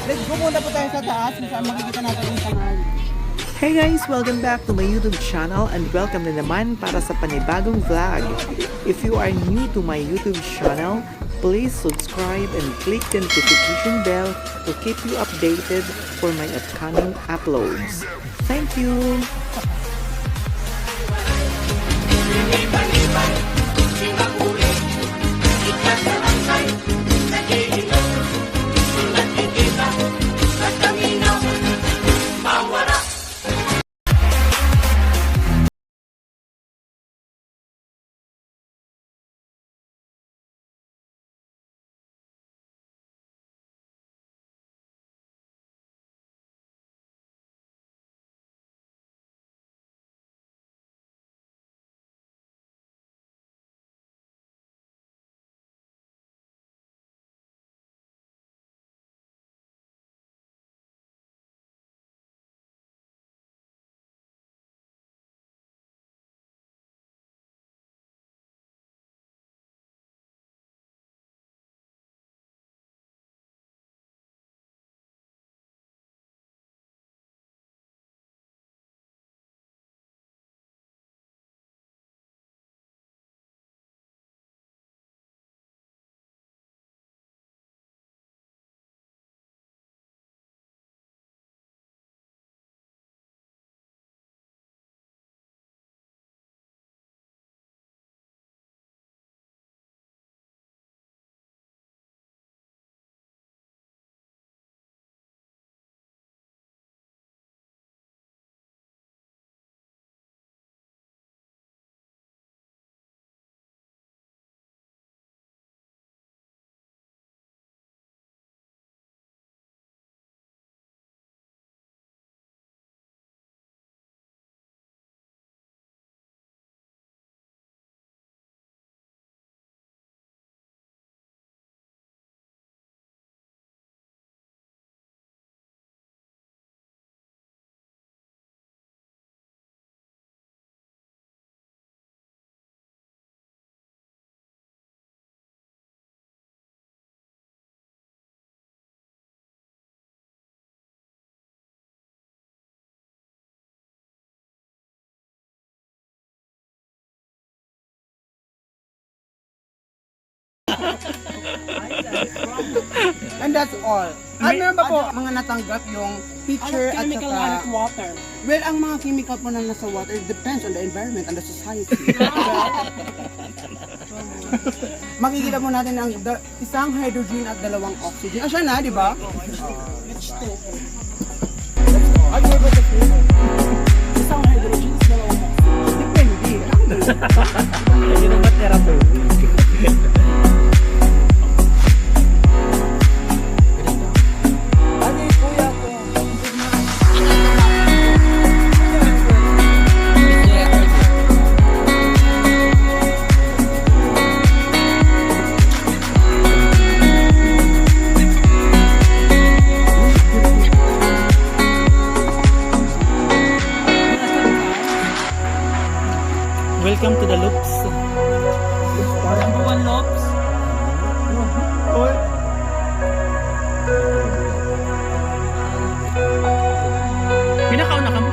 Let's go muna po tayo sa taas kung saan makikita natin yung kanal. Hey guys! Welcome back to my YouTube channel and welcome na naman para sa panibagong vlog. If you are new to my YouTube channel, please subscribe and click the notification bell to keep you updated for my upcoming uploads. Thank you! And that's all. Meron ba po mga natanggap yung picture at chemical saka... water. Well, ang mga chemical po na nasa water depends on the environment and the society. Makikita mo natin ang isang hydrogen at dalawang oxygen. Siya na, di ba? H2. Ano ba ito? Isang hydrogen, dalawang oxygen. Depende. Hindi naman therapeutic. Welcome to the loops. Number one lobs. Pinakauna ka mo.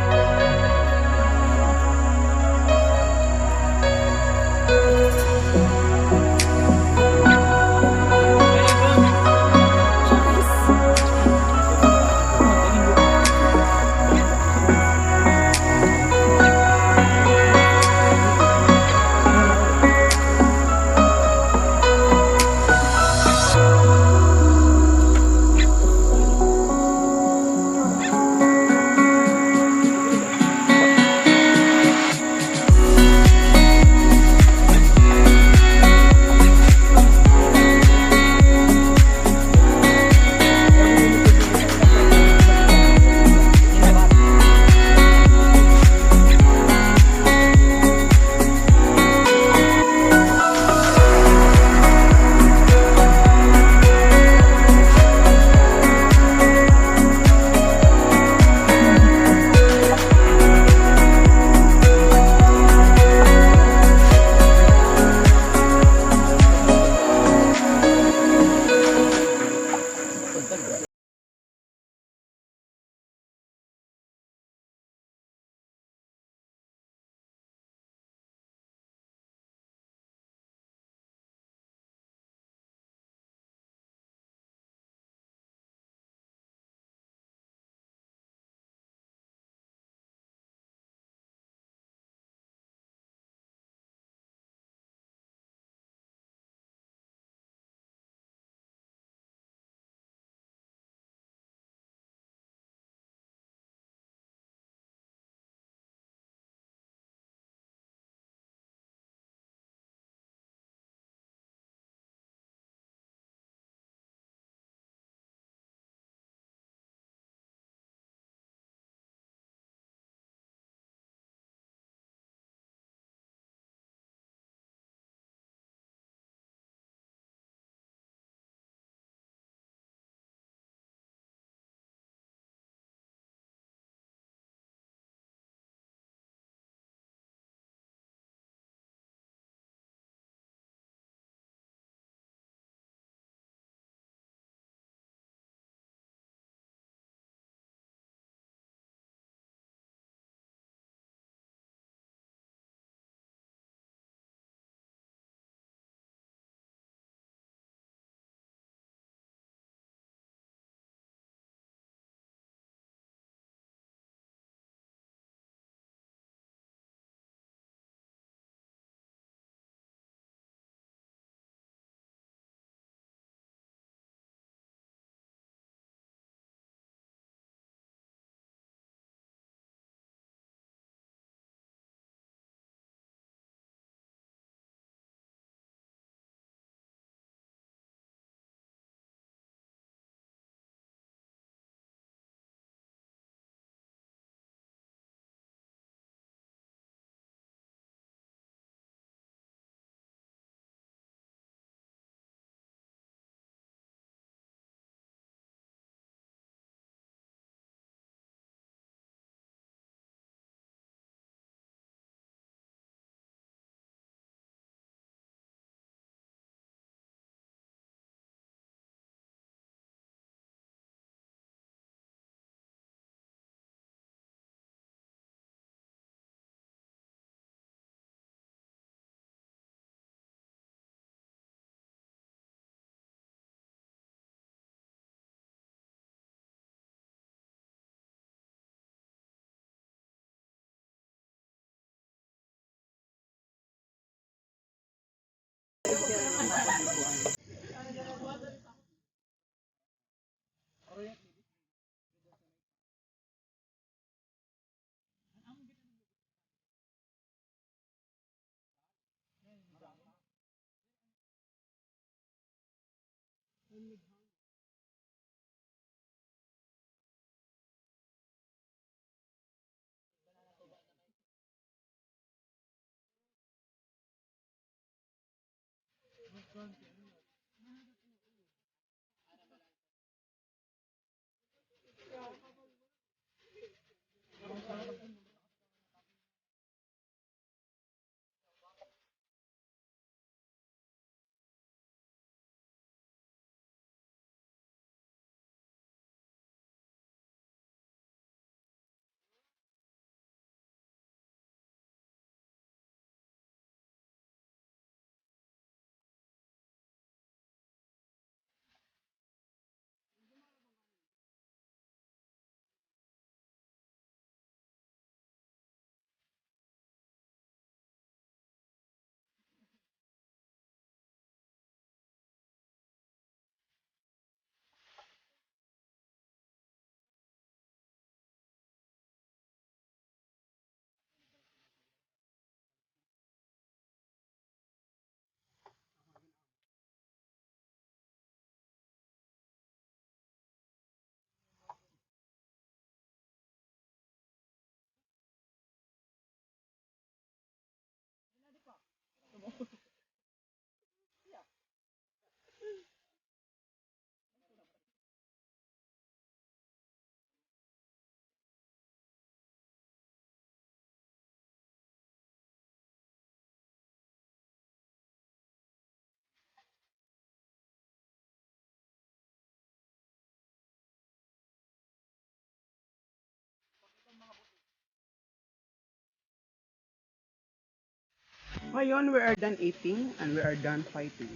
Ngayon, we are done eating and we are done fighting.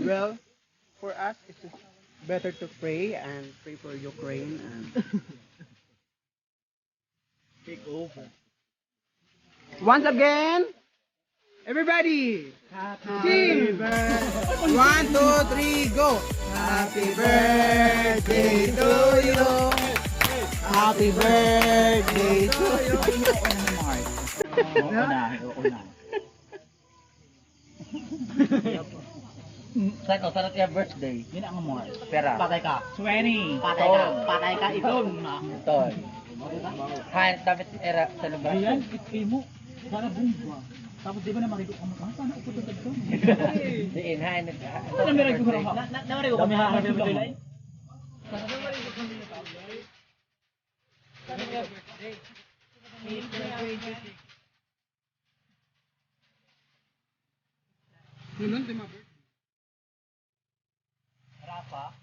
Well, for us, it's better to pray and pray for Ukraine and Take over. once again, everybody, Happy team. 1, 2, 3, go! Happy birthday to you. Happy birthday to you. Oo na, oo na. Sa your birthday. Yun ang more. Pera. Patay ka. 20. Patay ka. Itong. Tol. Han, dapat era Ayan, celebration. itpay mo. Sana bumba. Tapos di ba na marigo ka mo? Sana ipututod ko. Diin, han. Sana marigo ka mo? Namarigo ka mo? Happy birthday. Nunun, di mabir. Rafa.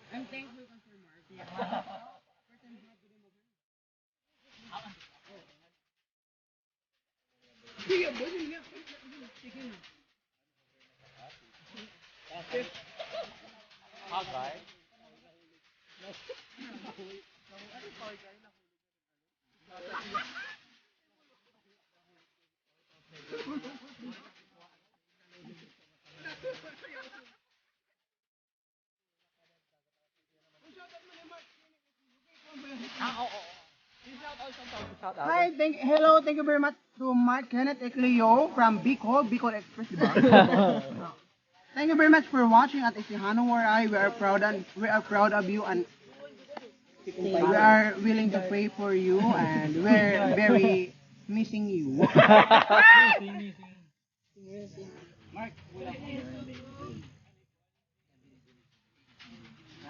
I'm thankful ka for Mark. Sige, boy, niya. Sige na. Agay. Hi, thank you very much to Mark Kenneth Ecleo from Bicol, Bicol Express, diba? Thank you very much for watching at Isihano Waray. We are proud of you and we are willing to pray for you and we're very missing you.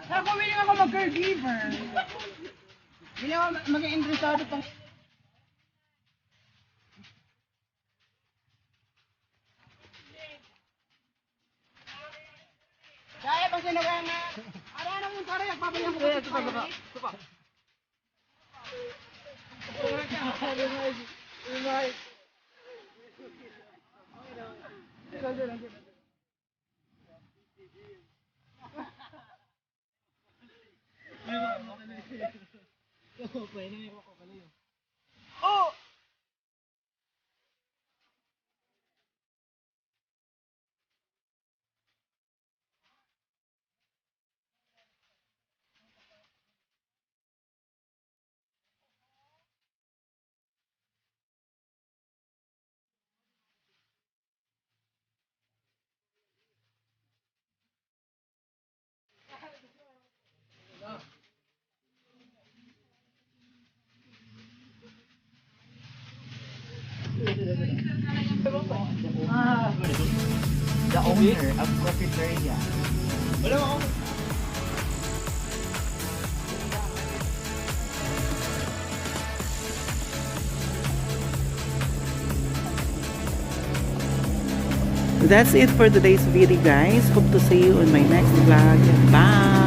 Ako, willing ako mag-caregiver. Willing ako mag-interesado pang... Kaya pang sinawa na... Ara na mong taray, nagpapalang ko. Oh! The owner of Cafeteria. That's it for today's video guys. Hope to see you on my next vlog. Bye!